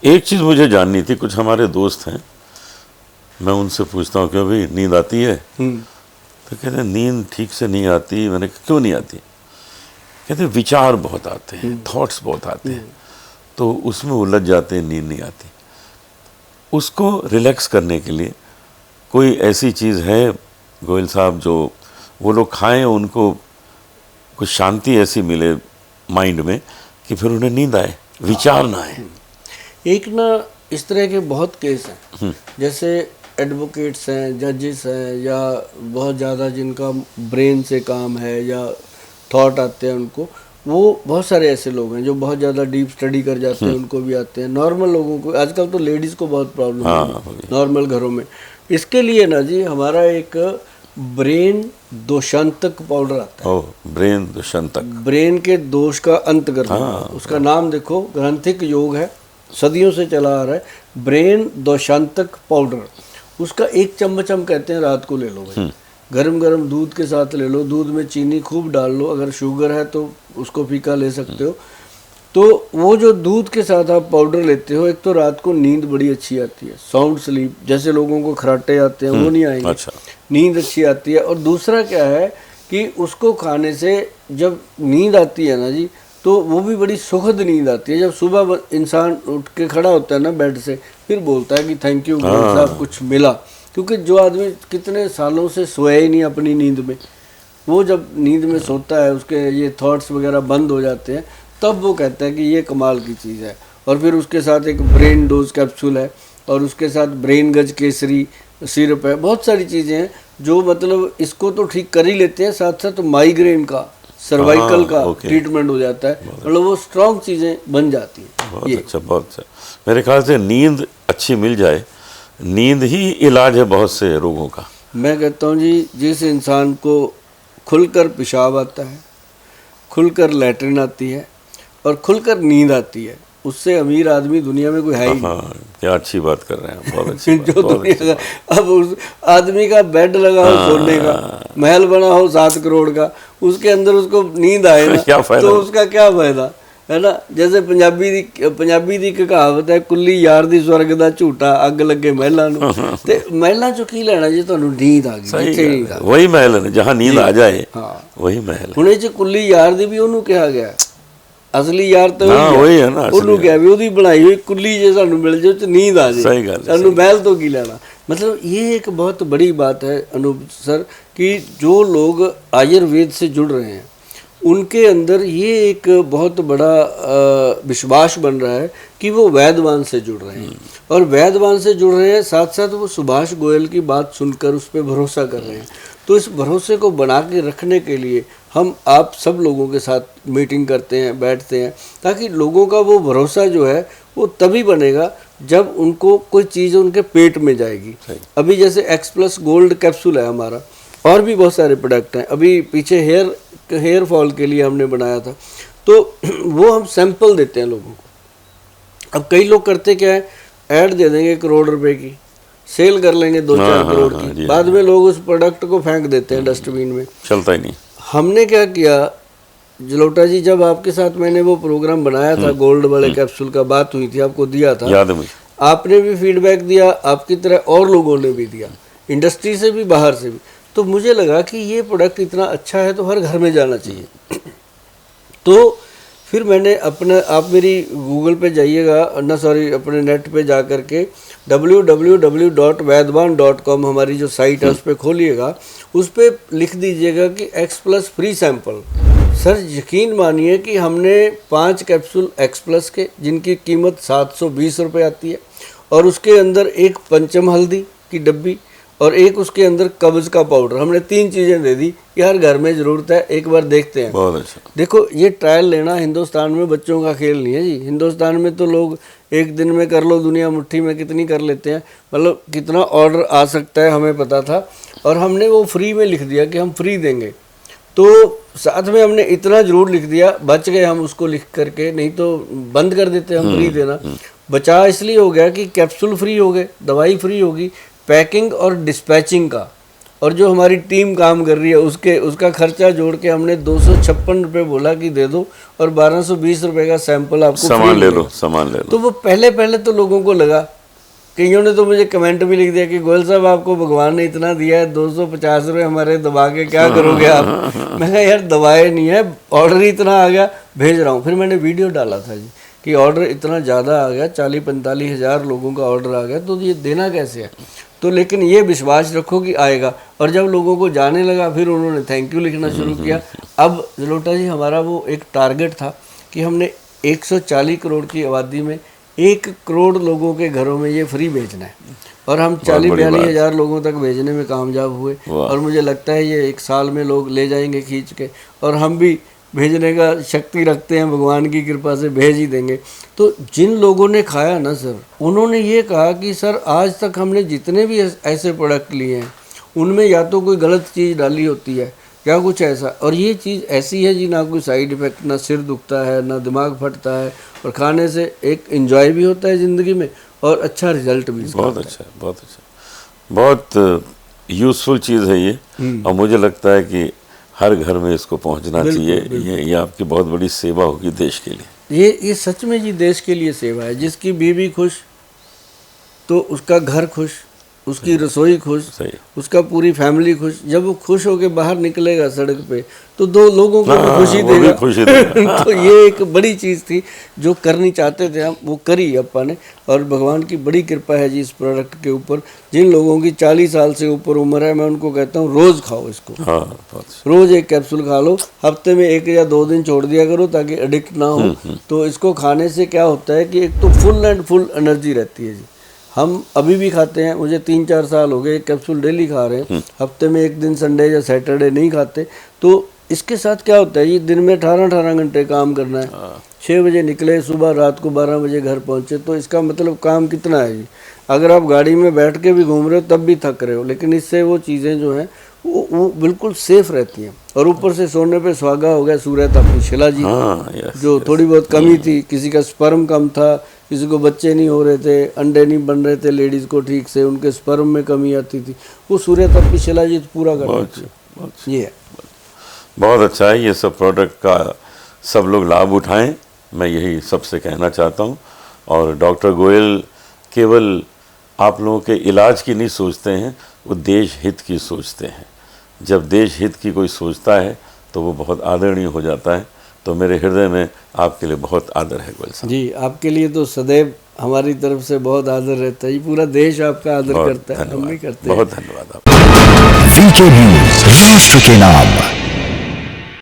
एक चीज़ मुझे जाननी थी, कुछ हमारे दोस्त हैं, मैं उनसे पूछता हूँ क्यों भाई नींद आती है, तो कहते हैं नींद ठीक से नहीं आती। मैंने कहा क्यों नहीं आती? कहते हैं विचार बहुत आते हैं, थॉट्स बहुत आते हैं, तो उसमें उलझ जाते हैं, नींद नहीं आती। उसको रिलैक्स करने के लिए कोई ऐसी चीज़ है गोयल साहब जो वो लोग खाएं, उनको कुछ शांति ऐसी मिले माइंड में कि फिर उन्हें नींद आए, विचार ना आए? एक ना इस तरह के बहुत केस हैं, जैसे एडवोकेट्स हैं, जजेस हैं, या बहुत ज़्यादा जिनका ब्रेन से काम है या थॉट आते हैं उनको, वो बहुत सारे ऐसे लोग हैं जो बहुत ज़्यादा डीप स्टडी कर जाते हैं, उनको भी आते हैं। नॉर्मल लोगों को, आजकल तो लेडीज़ को बहुत प्रॉब्लम है नॉर्मल घरों में। इसके लिए ना जी हमारा एक ब्रेन दोषांतक पाउडर आता है। ब्रेन दोषांतक, ब्रेन के दोष का अंत करना। उसका नाम देखो, ग्रंथिक योग है, सदियों से चला आ रहा है, ब्रेन दोषांतक पाउडर। उसका 1 चम्मच हम कहते हैं रात को ले लो भाई, गरम गरम दूध के साथ ले लो, दूध में चीनी खूब डाल लो, अगर शुगर है तो उसको फीका ले सकते हो। तो वो जो दूध के साथ आप पाउडर लेते हो, एक तो रात को नींद बड़ी अच्छी आती है, साउंड स्लीप, जैसे लोगों को खराटे आते हैं वो नहीं आएंगे। अच्छा। नींद अच्छी आती है। और दूसरा क्या है कि उसको खाने से जब नींद आती है ना जी, तो वो भी बड़ी सुखद नींद आती है। जब सुबह इंसान उठ के खड़ा होता है ना बेड से, फिर बोलता है कि थैंक यू साहब, कुछ मिला। क्योंकि जो आदमी कितने सालों से सोया ही नहीं अपनी नींद में, वो जब नींद में सोता है, उसके ये थॉट्स वगैरह बंद हो जाते हैं, तब वो कहता है कि ये कमाल की चीज़ है। और फिर उसके साथ एक ब्रेन डोज कैप्सूल है, और उसके साथ ब्रेन गज केसरी सिरप है, बहुत सारी चीज़ें हैं जो मतलब इसको तो ठीक कर ही लेते हैं, साथ साथ माइग्रेन का, सर्वाइकल का ट्रीटमेंट हो जाता है। मतलब वो स्ट्रॉन्ग चीज़ें बन जाती हैं। बहुत अच्छा, बहुत अच्छा। मेरे ख्याल से नींद अच्छी मिल जाए, नींद ही इलाज है बहुत से रोगों का। मैं कहता हूँ जी, जिस इंसान को खुलकर पेशाब आता है, खुलकर लैट्रिन आती है और खुलकर नींद आती है, उससे अमीर आदमी दुनिया में कोई है ही नहीं। क्या अच्छी बात कर रहे हैं, बहुत अच्छी जो दुनिया का, अब उस आदमी का बेड लगा हो सोने का, महल बना हो 7 करोड़ का, उसके अंदर उसको नींद आए ना तो उसका क्या फायदा है ना। जैसे पंजाबी दी कहावत है, कुल्ली यार दी स्वर्ग दा झूठा, अग लगे महलां नूं। ते महलां चों की लेना जे तुहानूं नींद आ गई, जिथे नींद आ गई वही महल है, जहां नींद आ जाए वही महल। हुण इह च कुल्ली यार दी भी ओनू कहा गया, असली यार तो वही है ना, ਉਹਨੂੰ ਕਿਹਾ ਵੀ ਉਹਦੀ ਬਣਾਈ ਹੋਈ ਕੁੱਲੀ ਜੇ ਸਾਨੂੰ ਮਿਲ ਜਾਏ ਤੇ नींद आ जाए, सही गल है, ਸਾਨੂੰ महल तो की लेना। मतलब ये एक बहुत बड़ी बात है अनूप सर, कि जो लोग आयुर्वेद से जुड़ रहे हैं उनके अंदर ये एक बहुत बड़ा विश्वास बन रहा है कि वो वैद्यवान से जुड़ रहे हैं, और वैद्यवान से जुड़ रहे हैं, साथ साथ वो सुभाष गोयल की बात सुनकर उस पर भरोसा कर रहे हैं। तो इस भरोसे को बना के रखने के लिए हम आप सब लोगों के साथ मीटिंग करते हैं, बैठते हैं, ताकि लोगों का वो भरोसा जो है वो तभी बनेगा जब उनको कोई चीज़ उनके पेट में जाएगी। अभी जैसे एक्स+ गोल्ड कैप्सूल है हमारा, और भी बहुत सारे प्रोडक्ट हैं। अभी पीछे हेयर फॉल के लिए हमने बनाया था, तो वो हम सैंपल देते हैं लोगों को। अब कई लोग करते क्या है, ऐड दे देंगे 1 करोड़ रुपए की, सेल कर लेंगे 2-4 करोड़ की, बाद में लोग उस प्रोडक्ट को फेंक देते हैं डस्टबिन में, चलता ही नहीं। हमने क्या किया जलोटा जी, जब आपके साथ मैंने वो प्रोग्राम बनाया था गोल्ड वाले कैप्सूल का, बात हुई थी, आपको दिया था, याद है मुझे, आपने भी फीडबैक दिया, आपकी तरह और लोगों ने भी दिया, इंडस्ट्री से भी, बाहर से भी। तो मुझे लगा कि ये प्रोडक्ट इतना अच्छा है तो हर घर में जाना चाहिए। तो फिर मैंने अपना, आप मेरी गूगल पे जाइएगा ना, सॉरी अपने नेट पे जा कर के www.vaidwan.com हमारी जो साइट है उस पर खोलिएगा, उस पर लिख दीजिएगा कि एक्स+ फ्री सैंपल। सर यकीन मानिए कि हमने 5 कैप्सूल एक्स+ के, जिनकी कीमत 720 रुपये आती है, और उसके अंदर एक पंचम हल्दी की डब्बी और एक उसके अंदर कब्ज का पाउडर, हमने 3 चीज़ें दे दी कि हर घर में ज़रूरत है, एक बार देखते हैं। बहुत अच्छा। देखो ये ट्रायल लेना हिंदुस्तान में बच्चों का खेल नहीं है जी। हिंदुस्तान में तो लोग एक दिन में कर लो दुनिया मुट्ठी में कितनी कर लेते हैं, मतलब कितना ऑर्डर आ सकता है हमें पता था, और हमने वो फ्री में लिख दिया कि हम फ्री देंगे। तो साथ में हमने इतना ज़रूर लिख दिया, बच गए हम उसको लिख करके, नहीं तो बंद कर देते हम फ्री देना। बचा इसलिए हो गया कि कैप्सूल फ्री हो गए, दवाई फ्री होगी, पैकिंग और डिस्पैचिंग का और जो हमारी टीम काम कर रही है उसका खर्चा जोड़ के हमने 256 रुपये बोला कि दे दो, और 1220 रुपये का सैंपल आपको सामान ले लो, सामान ले लो। तो वो पहले तो लोगों को लगा, कईयों ने तो मुझे कमेंट भी लिख दिया कि गोयल साहब आपको भगवान ने इतना दिया है, 250 रुपये हमारे दबा के क्या करोगे आप। मैं कहा यार दबाए नहीं है, ऑर्डर ही इतना आ गया, भेज रहा हूँ। फिर मैंने वीडियो डाला था जी कि ऑर्डर इतना ज़्यादा आ गया, 40-45 हज़ार लोगों का ऑर्डर आ गया, तो ये देना कैसे है। तो लेकिन ये विश्वास रखो कि आएगा। और जब लोगों को जाने लगा फिर उन्होंने थैंक यू लिखना शुरू किया। अब जलोटा जी हमारा वो एक टारगेट था कि हमने 140 करोड़ की आबादी में 1 करोड़ लोगों के घरों में ये फ्री भेजना है, और हम 40-42 हज़ार लोगों तक भेजने में कामयाब हुए। और मुझे लगता है ये 1 साल में लोग ले जाएंगे खींच के, और हम भी भेजने का शक्ति रखते हैं, भगवान की कृपा से भेज ही देंगे। तो जिन लोगों ने खाया ना सर, उन्होंने ये कहा कि सर आज तक हमने जितने भी ऐसे प्रोडक्ट लिए हैं उनमें या तो कोई गलत चीज़ डाली होती है या कुछ ऐसा, और ये चीज़ ऐसी है जी, ना कोई साइड इफ़ेक्ट, ना सिर दुखता है, ना दिमाग फटता है, और खाने से एक एंजॉय भी होता है ज़िंदगी में और अच्छा रिजल्ट भी। बहुत अच्छा, बहुत अच्छा, बहुत यूज़फुल चीज़ है ये। और मुझे लगता है कि हर घर में इसको पहुंचना चाहिए। ये आपकी बहुत बड़ी सेवा होगी देश के लिए। ये सच में जी देश के लिए सेवा है। जिसकी बीवी खुश तो उसका घर खुश, उसकी रसोई खुश, उसका पूरी फैमिली खुश। जब वो खुश होकर बाहर निकलेगा सड़क पे तो 2 लोगों को भी खुशी देगा। तो ये एक बड़ी चीज़ थी जो करनी चाहते थे हम, वो करी अपा ने। और भगवान की बड़ी कृपा है जी इस प्रोडक्ट के ऊपर। जिन लोगों की 40 साल से ऊपर उम्र है, मैं उनको कहता हूँ रोज़ खाओ इसको। रोज़ 1 कैप्सूल खा लो, हफ्ते में 1 या 2 दिन छोड़ दिया करो ताकि एडिक्ट ना हो। तो इसको खाने से क्या होता है कि एक तो फुल एंड फुल एनर्जी रहती है जी। हम अभी भी खाते हैं, मुझे 3-4 साल हो गए, 1 कैप्सूल डेली खा रहे हैं, हफ्ते में 1 दिन संडे या सैटरडे नहीं खाते। तो इसके साथ क्या होता है ये दिन में 18 घंटे काम करना है, 6 बजे निकले, सुबह रात को 12 बजे घर पहुंचे, तो इसका मतलब काम कितना है जी। अगर आप गाड़ी में बैठ के भी घूम रहे हो तब भी थक रहे हो, लेकिन इससे वो चीज़ें जो हैं वो बिल्कुल सेफ रहती हैं। और ऊपर से सोने पे सुहागा हो गया सूर्य तापी शिला जी, जो थोड़ी बहुत कमी थी, किसी का स्पर्म कम था, किसी को बच्चे नहीं हो रहे थे, अंडे नहीं बन रहे थे लेडीज़ को ठीक से, उनके स्पर्म में कमी आती थी, वो सूर्य तापी शिला जी पूरा कर देती है। ये है बहुत अच्छा है। ये सब प्रोडक्ट का सब लोग लाभ उठाएं, मैं यही सबसे कहना चाहता हूं। और डॉक्टर गोयल केवल आप लोगों के इलाज की नहीं सोचते हैं, वो देश हित की सोचते हैं। जब देश हित की कोई सोचता है तो वो बहुत आदरणीय हो जाता है। तो मेरे हृदय में आपके लिए बहुत आदर है गोयल साहब जी। आपके लिए तो सदैव हमारी तरफ से बहुत आदर रहता है, पूरा देश आपका आदर करता है, हम भी करते हैं। बहुत धन्यवाद। VK न्यूज़, राष्ट्र के नाम।